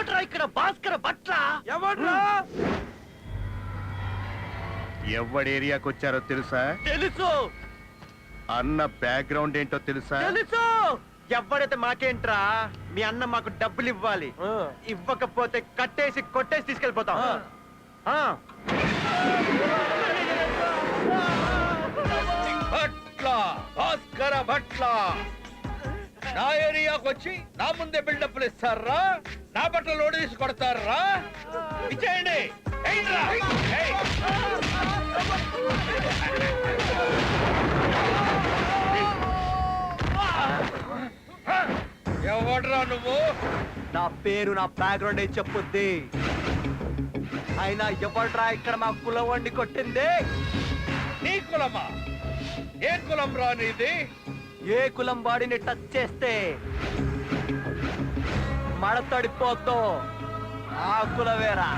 ఎవడ్రా ఇక్కడ భాస్కర భట్ల? ఎవడ్రా? ఎవడి ఏరియాకి వచ్చారో తెలుసా? తెలుసు. అన్న బ్యాక్గ్రౌండ్ ఏంటో తెలుసా? తెలుసు. ఎవడైతే మాకేంట్రా, మీ అన్న మాకు డబ్బులు ఇవ్వాలి. ఇవ్వకపోతే కట్టేసి కొట్టేసి తీసుకెళ్ళిపోతాం. భట్ల, భాస్కర భట్ల నా ఏరియాకి వచ్చి నా ముందే బిల్డప్లు ఇస్తారా? నా బట్టలు లోడ్ తీసి కొడతారా? ఇచ్చేయండి. ఎవడ్రా నువ్వు? నా పేరు నా బ్యాక్గ్రౌండ్ చెప్పుద్ది. అయినా ఎవడ్రా ఇక్కడ మా కులం వండి కొట్టింది? నీ కులమా? ఏ కులం రా నీది? ఏ కులం వాడిని టచ్ చేస్తే మడతడిపోతో ఆ కులవేరా.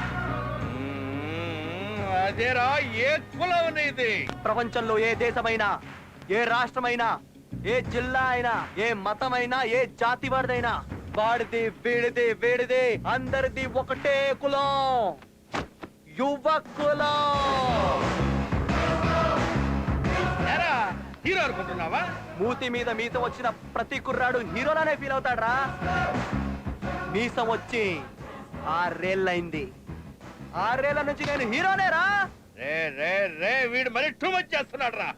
అదేరా, ఏ కులం నీది? ప్రపంచంలో ఏ దేశమైనా, ఏ రాష్ట్రమైనా, ఏ జిల్లా అయినా, ఏ మతమైనా, ఏ జాతి వాడిదైనా వాడిది వీడిది వీడిది అందరిది ఒకటే కులం, యువ కులం. హీరో అనుకుంటున్నావా? మూతి మీద మీసం వచ్చిన ప్రతి కుర్రాడు హీరోలానే ఫీల్ అవుతాడ్రా. మీసం వచ్చి 6 ఏళ్ళైంది. 6 ఏళ్ల నుంచి నేను హీరోనేరా. రే రే రే, వీడు మరి టూ మచ్ చేస్తున్నాడు రా.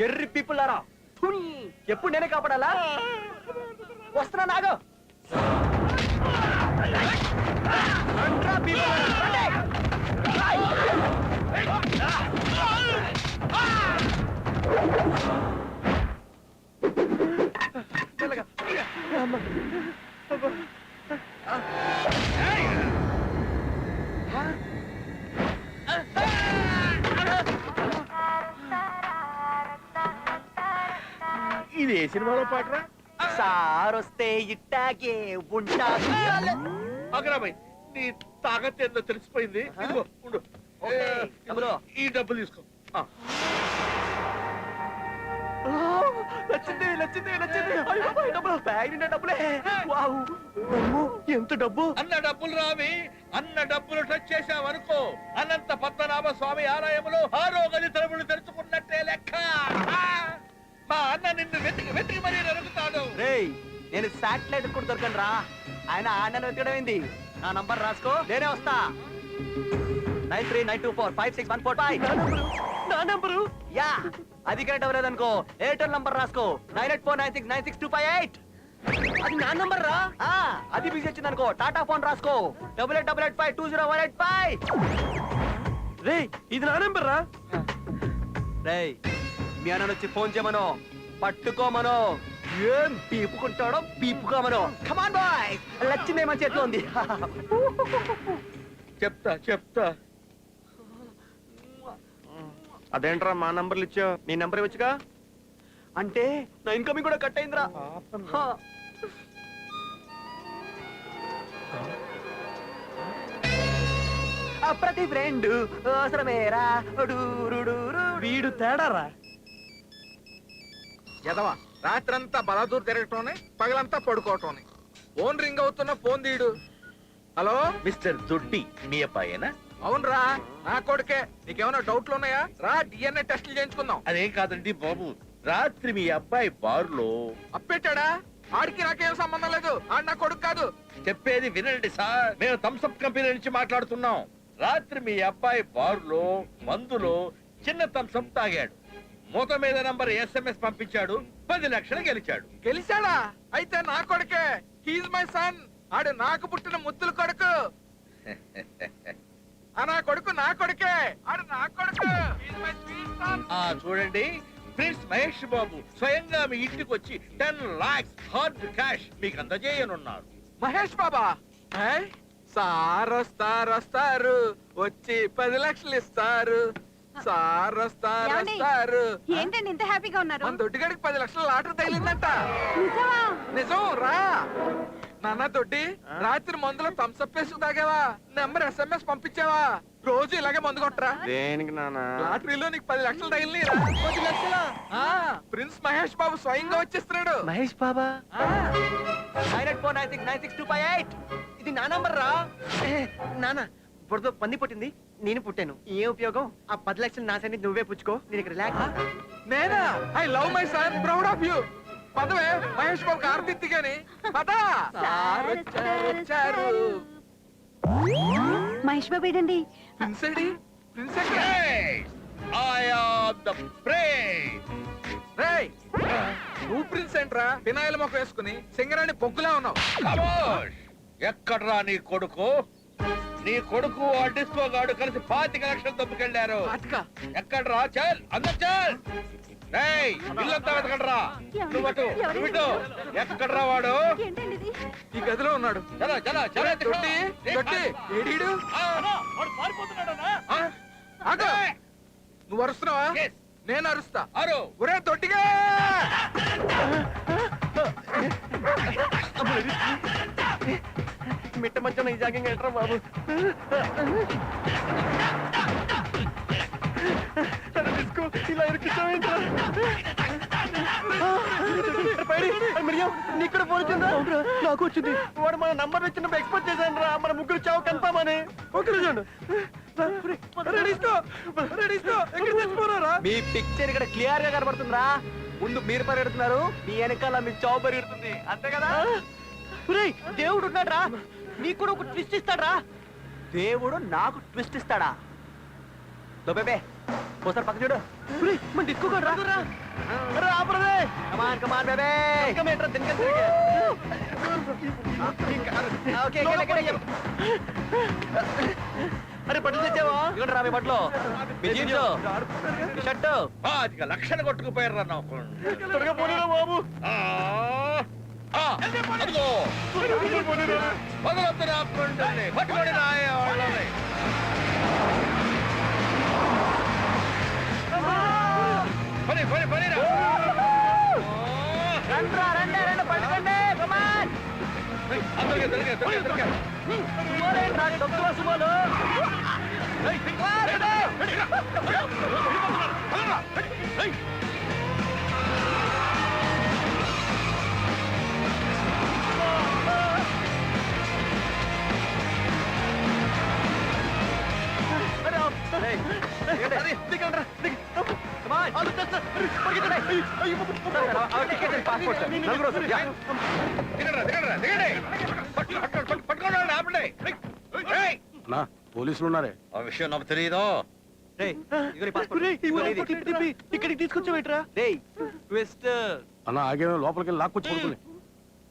ఎర్రి పీపుల్ లారా, ఎప్పుడు నేనే కాపాడాలా? వస్తున్నా నాగో. ఇది ఏ సినిమాలో పాటరా? సారొస్తే ఇట్టాగే ఉంటా. అగరాబాయ్, నీ తాగత ఏందో తెలిసిపోయింది. ఇదిగో ఉండు, ఈ డబ్బులు తీసుకో. నచ్చింది నచ్చింది నచ్చింది. బ్యాగ్ నిండా డబ్బులే. ఎంత డబ్బు! అన్న డబ్బులు రావి. అన్న డబ్బులు టచ్ చేశావనుకో, అనంత పద్మనాభ స్వామి ఆలయంలో ఆరోగ్య తలుపులు తెరుచుకున్నట్టే లెక్క. మా అన్న నిన్ను వెతికి వెతికి మరీ నరుకుతాడు. రేయ్, నేను శాటిలైట్ కూడా దొరకను రా. ఆయన ఆన్నను వెతకడం ఏంది? నా నంబర్ రాసుకో, నేనే వస్తా. 9392456145. నా నంబరు యా, అది కరెక్ట్ అవ్వలేదనుకో ఎయిర్టెల్ నంబర్ రాసుకో. 9849696258. అది నా నంబర్ రా. అది బిజీ వచ్చింది అనుకో టాటా ఫోన్ రాసుకో. 8888520185. రేయ్, ఇది నా నంబర్ రా. రేయ్, మీ అన్న వచ్చి ఫోన్ చేయమను, పట్టుకోమను. ఏం పీపుకుంటాడో పీపుకోమను. కమాన్ బాయ్, లచ్చిందే మన చేతిలో ఉంది. చెప్తా చెప్తా. అదేంట్రా మా నంబర్లు ఇచ్చావు? నీ నంబర్ ఇవ్వచ్చుగా. అంటే నా ఇన్కమింగ్ కూడా కట్ అయిందిరా. ప్రతి ఫ్రెండ్ అవసరమేరా. వీడు తేడారా. ఎదవా, రాత్రంతా బలాదూర్ తిరగటోనే, పగలంతా పడుకోవటోనే. ఫోన్ రింగ్ అవుతున్న ఫోన్ తీయడు. హలో మిస్టర్ దొడ్డి, మీ అబ్బాయేనా? అవునరా నా కొడుకే. నీకేమైనా డౌట్లు ఉన్నాయా? రా డిఎన్ఏ టెస్టులు చేయించుకుందాం. అదేం కాదండి బాబు, రాత్రి మీ అబ్బాయి బారులో అప్పెట్టాడా? ఆడికి నాకేం సంబంధం లేదు. ఆడు నా కొడుకు కాదు. చెప్పేది వినండి సార్, మేము థమ్స్అప్ కంపెనీ నుంచి మాట్లాడుతున్నాం. రాత్రి మీ అబ్బాయి బారులో మందులో చిన్న థమ్స్అప్ తాగాడు. మూత మీద నంబర్ SMS పంపించాడు. 10 లక్షలు గెలిచాడు. గెలిచాడా? అయితే నా కొడుకే. He's my son. ఆడు నాకు పుట్టిన ముద్దుల కొడుకు. ఆ నా కొడుకు నా కొడుకే. ఆడు నా కొడుకు. He's my sweet son. చూడండి, ప్రిన్స్ మహేష్ బాబు స్వయంగా మీ ఇంటికి వచ్చి 10 lakhs హార్డ్ క్యాష్ మీకు అందజేయనున్నారు. మహేష్ బాబా సార్ వస్తారు వచ్చి 10 లక్షలు ఇస్తారు. సార్ ఏమండి? వస్తారు. ఏంటండి ఇంత హ్యాపీగా ఉన్నారు? మన దొడ్డిగాడికి 10 లక్షల లాటరీ తగిలిందంట. నిజమా? నిజం రా. నాన్న దొడ్డి, రాత్రి మందులో థమ్స్అప్ వేసి తాగావా? Number SMS పంపించావా? రోజు ఇలాగే మందు కొట్టరా. దేనికి నాన్న? లాటరీలో నీకు 10 లక్షలు తగిలిరా. 10 లక్షలా? ప్రిన్స్ మహేష్ బాబు స్వయంగా వచ్చేస్తున్నాడు. మహేష్ బాబా ఆ, 984969628. ఇది నా నంబర్ రా. నాన్న బురద పంది పుట్టింది, నేను పుట్టాను. ఏ ఉపయోగం? ఆ 10 లక్షలు నా సైన్ నువ్వే పుచ్చుకో, నేను ఇక్కడ రిలాక్స్. నేనా? I love my son, proud of you. పదవే మహేష్ బాబు ఆర్తిత్తి గాని పద. సార్ వచ్చారు. మహేష్ బాబు ఏంటండి? Prince AD? ప్రిన్స్ ఎక్కడ? I am the prince. రేయ్, నువ్వు ప్రిన్స్ ఏంట్రా? వినాయల మొక్క వేసుకుని సింగరాణి బొగ్గులా ఉన్నావు. ఖమోష్! ఎక్కడ్రా నీ కొడుకు? నీ కొడుకు ఆ డిస్కో గాడు కలిసి 25 లక్షలు దొబ్బుకెళ్ళారు. అటుగా. ఎక్కడ్రా? చల్ అందరు చల్. రేయ్, ఇల్లంతా వెతకండ్రా. నువ్వు అటు, నువ్వు ఇటు. ఎక్కడ్రా వాడు? ఏంటండి ఇది? ఈ గదిలో ఉన్నాడు. చలో చలో చలో దొడ్డి, దొడ్డి, ఏడీడు? వాడు పారిపోతున్నాడన్నా. ఆ, ఆగు. నువ్వు అరుస్తున్నావా? Yes. నేను అరుస్తా. అరు. ఒరే దొడ్డిగా. మిట్ట మధ్యన ఈ జాగింగ్ ఏంట్రా బాబు? డిస్కో ఇలా ఇరికిస్తావేంట్రా? నీకు కూడా ఫోన్ వచ్చిందా? నాకు వచ్చింది. వాడు మన నంబర్ వచ్చినప్పుడు ఎక్స్పెక్ట్ చేశాను రా. మన ముగ్గురు చావు కన్ఫామ్ అని. ఓకే చూడండి. మీ పిక్చర్ ఇక్కడ క్లియర్ గా కనబడుతుందిరా. ముందు మీరు పరిగెడుతున్నారు, మీ వెనకాల మీ చావు పరిగెడుతుంది. అంతే కదా? దేవుడు ఉన్నాడు రా. నీకు కూడా ఒక ట్విస్ట్ ఇస్తాడా? దేవుడు నాకు ట్విస్ట్ ఇస్తాడా? బేబే ఒకసారి పక్క చూడు. మన డిస్కో రా. కమాన్ కమాన్ బేబే. అరే బట్టలు తెచ్చావా? ఇక్కడ రా. మీ బట్టలు, మీ జీన్స్, మీ షర్టు. 25 లక్షలు కొట్టుకుపోయారు నాకు. త్వరగా పోనీరా బాబు. అదిగో వదలొద్దు నా కొండల్ని. పట్టుకొని రాయ వాళ్ళని. పని పని పని రా. రండ్రా, రండి రండి, పట్టుకోండి. కమాన్. అందరికీ దొరికా దొరికా దొరికా. సుమోలేంట్రా, డొక్కులో సుమోలు. దిగండ్రా దిగండ్రా దిగండి. పట్టుకోండి వాళ్ళని, ఆపండి. ఏయ్, పోలీసులు ఉన్నారే. ఆ విషయం నాకు తెలియదు. ఇక్కడికి తీసుకొచ్చావేట్రా? ట్విస్ట్. అన్న ఆగే లోపలికి లాక్కొచ్చి పడుకుని.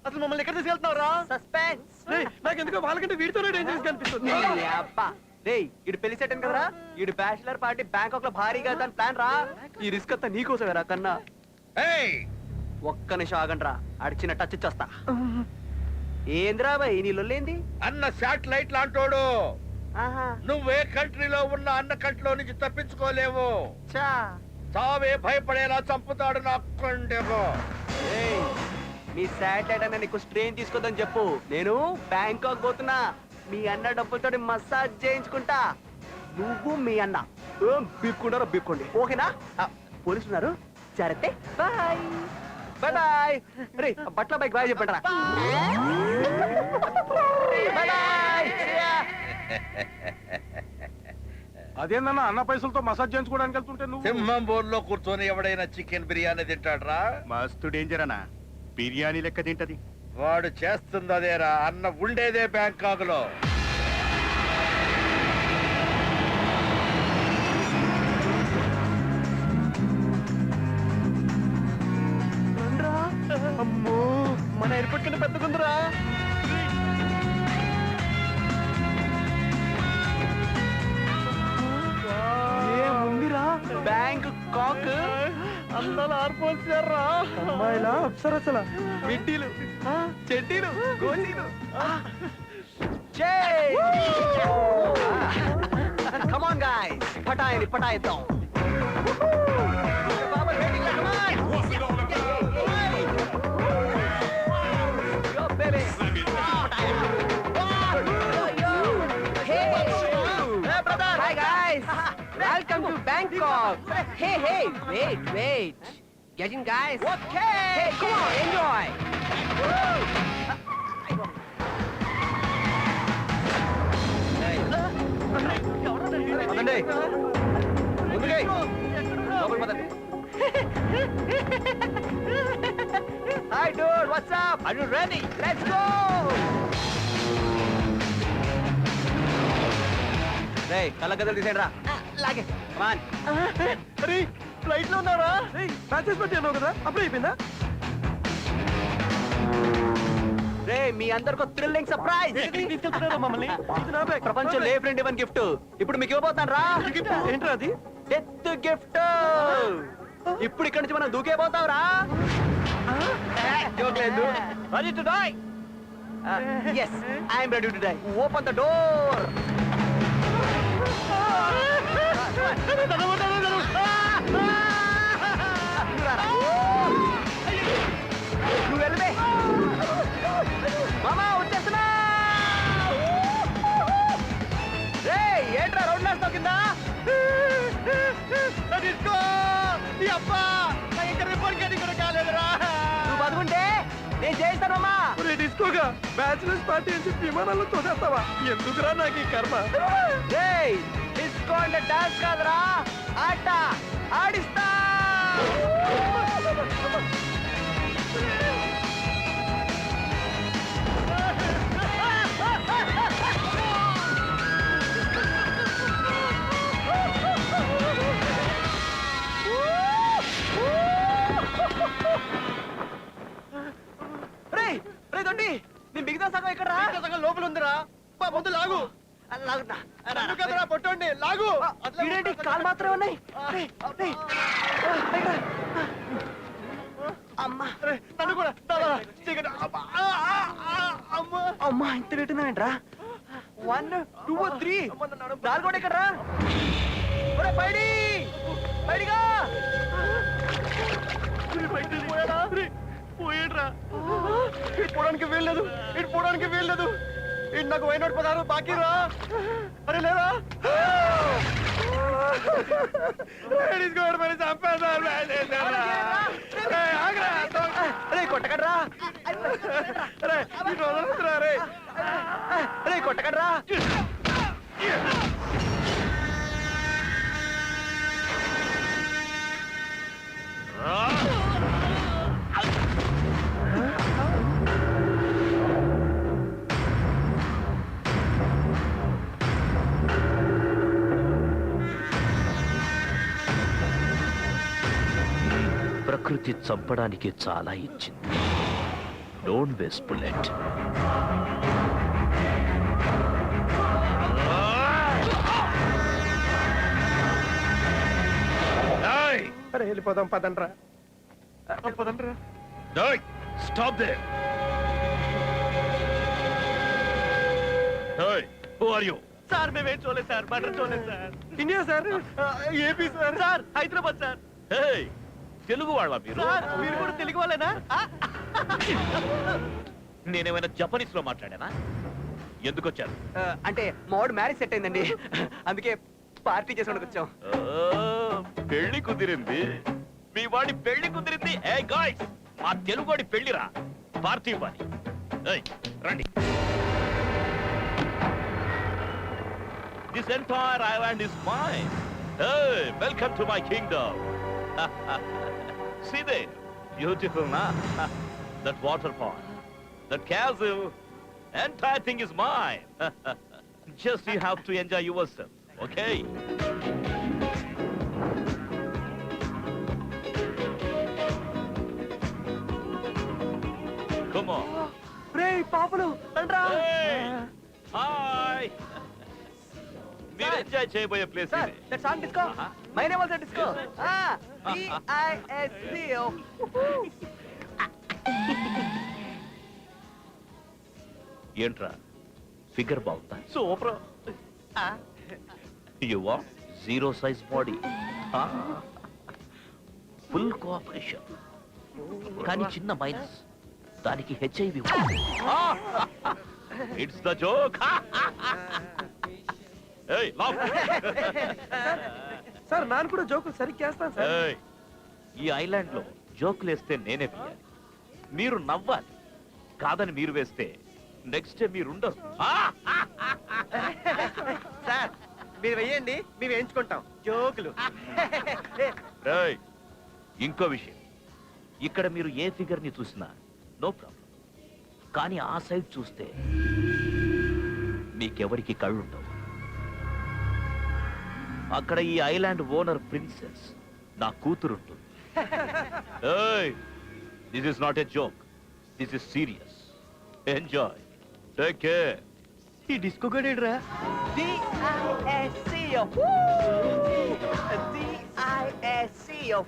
అసలు మమ్మల్ని ఎక్కడ తీసుకెళ్తున్నావురా? సస్పెన్స్. నాకెందుకో వాళ్ళకంటే వీడితోనే డేంజరస్ కనిపిస్తుంది. ఇడు పెళ్లి సెట్ కదరా. ఇడు బ్యాచిలర్ పార్టీ బ్యాంకాక్ లో భారీగా దాని ప్లాన్ రా. ఈ రిస్క్ అంతా నీకోసమేరా కన్నా. ఏయ్, ఒక్క నిమిషం ఆగండ్రా. అడిచిన టచ్ ఇచ్చేస్తా. ఏంద్రా బాయ్ నీ లొల్లేంది? అన్న శాటిలైట్ లాంటోడు. ఆహా. నువ్వే కంట్రీలో ఉన్న అన్న కంట్రీలో నుంచి తప్పించుకోలేవు. చా. చావే భయపడేలా చంపుతాడు నా కొండెగో. ఏయ్, మీ శాటిలైట్ అన్న నీకు స్ట్రెయిన్ తీసుకోదని చెప్పు. నేను బ్యాంకాక్ పోతున్నా. మీ అన్న డబ్బులతో మసాజ్ చేయించుకుంటా. నువ్వు మీ అన్న బీక్కుంటారో బీక్కోండి. ఓకేనా? పోలీసులు ఉన్నారు, జాగ్రత్త. Bye bye bye. రే బట్ల బైక్ బాయ్ చెప్పండి రా. Bye bye. అదేందన్నా అన్న పైసలతో మసాజ్ చేయించుకోవడానికి వెళ్తుంటే నువ్వు సింహం బోర్లో కూర్చొని ఎవడైనా చికెన్ బిర్యానీ తింటాడ్రా? మస్తు డేంజర్ అన్న బిర్యానీ లెక్క తింటది. వాడు చేస్తుంది అదేరా. అన్న ఉండేదే బ్యాంకాక్ లో. అమ్మో మన ఎయిర్పోర్ట్ కంటే పెద్దగుందిరా. ఏముందిరా బ్యాంక్ కాక్ అందాల ఆర్పోల్సారా. అమ్మాయిలా అప్సరసల మిడ్డీలు చెడ్డీలు గోసీలు. కమాన్ గాయ్స్ పటాయిని పటాయిద్దాం. Hi guys, welcome to Bangkok. Hey, wait. Get in guys. Okay. Hey, come on, enjoy. పదండి ముందుకే లోపలికి పదండి. Hi Dude what's up or you ready let's go. రేయ్ కళ్ళ గదలు తీసేయండి రా. లాగే. కమాన్. అరే ఫ్లైట్ లో ఉన్నారా? ప్యాచెస్ పెట్టాను కదా అప్పుడే అయిపోయిందా? రే మీ అందరికి థ్రిల్లింగ్ సర్ప్రైజ్. తీసుకెళ్తున్నారా మమ్మల్ని? ప్రపంచం ఏ ఫ్రెండ్ ఇవ్వని గిఫ్ట్ ఇప్పుడు మీకు ఇవ్వబోతాను రా. ఏంట్రా అది? Death gift. ఇప్పుడు ఇక్కడి నుంచి మనం దూకే పోతావురా. జోక్ లేదు. Ready to die? yes I am ready to die. Open the door. నువ్వు వెళ్ళవే మామా వచ్చేస్తున్నా. రే ఏంట్రా రోడ్ నేస్తావు కింద? నువ్వు బతుకుంటే నేను చేయిస్తానమ్మా. డిస్కోగా బ్యాచులర్స్ పార్టీ అని చెప్పి విమానాల్లో తోసేస్తావా? ఎందుకురా నాకు ఈ కర్మ? రేయ్ డిస్కో అంటే డాన్స్ కాదురా ఆట ఆడిస్తా. రేయ్ రే దొడ్డి నీ మిగతా సగం ఎక్కడ రా? సగం లోపల ఉందిరా. ముందు లాగు. లాగున్నా కదరా పొట్టండి లాగు. ఇదేంటి కాలు మాత్రమే ఉన్నాయి. అమ్మా నన్ను కూడా అమ్మా ఇంత పెట్టున్నాయంట్రా. 1 2 3 4 కూడా ఎక్కడరా? పైడి పైడిగా పోయాడ్రా. ఇటు పోవడానికి వీల్లేదు. ఇటు పోవడానికి వీల్లేదు. ఇటు నాకు వైనోట్ 16 బాకీ రా. అరే లేరా కొట్టకడ్రా. రే కొట్టకడ్రా. ప్రకృతి చంపడానికి చాలా ఇచ్చింది. Don't waste bullet. అరే వెళ్ళిపోదాం పదండ్రా. పదండ్రా. Stop there. Hey who are you? Sir మేమేం చూడలేదు సార్. మర్డర్ చూడలేదు sir. India sir. AP sir. Sir Hyderabad sir. Hey Telugu వాళ్ళ మీరు? సార్ మీరు కూడా తెలుగు వాళ్ళేనా? నేనేమైనా జపనీస్ లో మాట్లాడానా? ఎందుకు వచ్చారు? అంటే మావాడు మ్యారేజ్ సెట్ అయిందండి, అందుకే పార్టీ చేసుకోవడానికి వచ్చాం. పెళ్లి కుదిరింది. మీ వాడి పెళ్లి కుదిరింది. ఏ గాయ్స్ మా తెలుగు వాడి పెళ్లిరా. పార్టీ ఇవ్వాలి. రండి. This entire island is mine. Hey, welcome to my kingdom. See there, beautiful, na? That waterfall, that castle, entire thing is mine. Just you have to enjoy yourself, okay? Come on. రే పాపలు రండ్రా. Hey! Hi! మీరు enjoy చేయబోయే place sir ఇది. That's on disco. My name also disco. DISCO. ఏంట్రా figure బాగుందా? Super. You want zero size body, full cooperation. కానీ చిన్న minus, దానికి హెచ్ఐవి. It's the joke. ఏయ్ లాఫ్. సార్ నాన్న కూడా జోకులు సరిగ్గా చేస్తాను సార్. ఏయ్, ఈ ఐలాండ్ లో జోకులు వేస్తే నేనే వేయాలి, మీరు నవ్వాలి. కాదని మీరు వేస్తే నెక్స్ట్ డే మీరు ఉండరు. సార్ మీరు వెయ్యండి, మేము వేయించుకుంటాం జోకులు. ఏయ్, ఇంకో విషయం, ఇక్కడ మీరు ఏ ఫిగర్ ని చూసినా నో ప్రాబ్లం. కానీ ఆ సైడ్ చూస్తే మీకెవరికి కళ్ళుండవు. అక్కడ ఈ ఐలాండ్ ఓనర్ ప్రిన్సెస్ నా కూతురుంటుంది. This is not a joke, this is serious. Enjoy, take care. ఈ డిస్కో గడేడ్రా. DISCO. DISCO.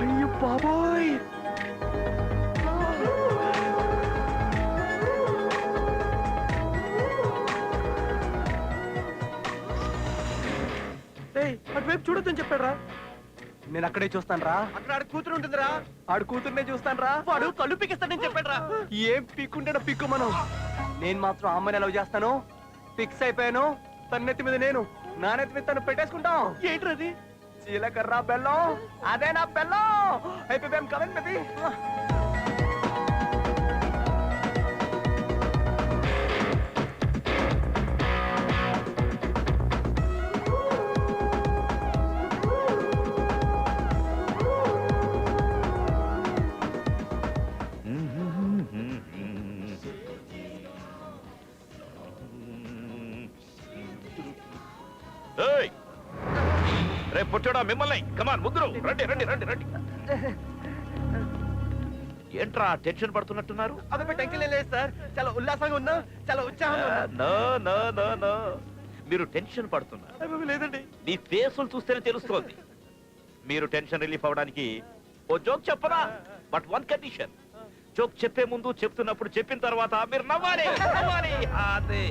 అయ్యో బాబోయ్. అటువైపు చూడొద్దని చెప్పాడురా. నేను అక్కడే చూస్తాను రా. అక్కడ ఆడు కూతురు ఉంటుందిరా. ఆడు కూతురునే చూస్తాను రా. వాడు కళ్ళు పిక్కిస్తానని చెప్పాడు రా. ఏం పిక్కుంటాడో పిక్కు మనం. నేను మాత్రం అమ్మని ఎలా చేస్తాను. ఫిక్స్ అయిపోయాను. తన నెత్తి మీద నేను, నా నెత్తి మీద తను పెట్టేసుకుంటాం. ఏంట్రది? జీలకర్ర బెల్లం. అదే నా బెల్లం. అయిపోయాం కదండి బేబీ. ఏయ్, రే పుట్టడా మిమ్మల్ని. కమాన్ ముగ్గురు రండి రండి రండి రండి. ఏంట్రా టెన్షన్ పడుతున్నట్టున్నారు? అదే టెన్షన్ లేదు సార్. చాలా ఉల్లాసంగా ఉన్నా, చాలా ఉత్సాహంగా ఉన్నా. నో నో నో నో, మీరు టెన్షన్ పడుతున్నారు. అబ్బే, లేదండి. మీ ఫేసులు చూస్తేనే తెలుస్తోంది. మీరు టెన్షన్ రిలీఫ్ అవడానికి ఓ జోక్ చెప్పరా? బట్ వన్ కండిషన్, జోక్ చెప్పే ముందు, చెప్తున్నప్పుడు, చెప్పిన తర్వాత మీరు నవ్వాలి. నవ్వాలి. అదే.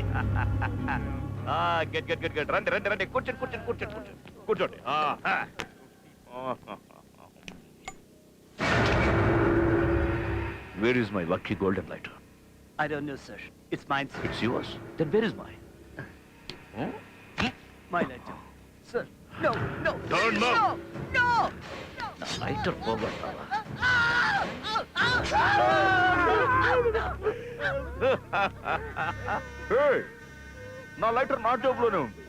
Get get get get. రండి రండి రండి. కూర్చోండి కూర్చోండి కూర్చోండి కూర్చోండి కూర్చోండి. Where is my lucky golden lighter? I don't know, sir. It's mine, sir. It's yours. Then where is mine? My letter. Sir. No, no. Don't move. No, no. నా lighter పోగొట్టావా? Hey, నా లైటర్ నా జోబులోనే ఉంది.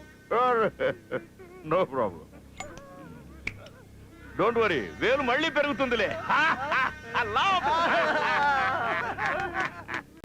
No problem. Don't worry, వేలు మళ్ళీ పెరుగుతుందిలే. Laugh.